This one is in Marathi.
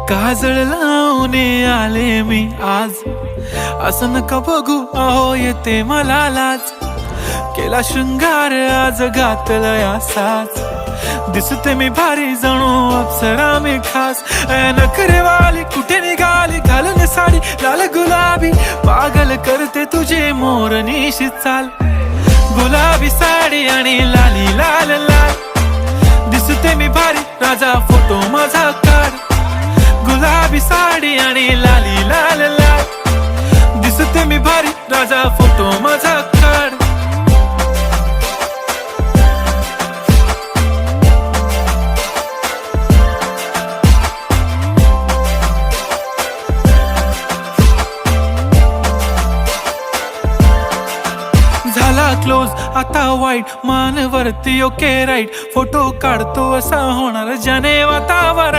काजळ लावून आले मी आज, असं नका बघू अहो येते मला लाज. केला शृंगार आज घातला असाच, दिसते मी भारी जणू अप्सरा मी खास. नखरेवाली कुठे निघाली घालून साडी लाल गुलाबी, पागल करते तुझे मोरनीशी चाल. गुलाबी साडी आणि लाली लाल लाल, दिसते मी भारी राजा फोटो माझा काढ. गुलाबी साडी आणि लाली लाल लाल, दिसते मी भारी राजा फोटो माझा काढ. झाला क्लोज आता वाईट, मान वरती ओके राईट, फोटो काढतो असा होणार ज्याने वातावरण.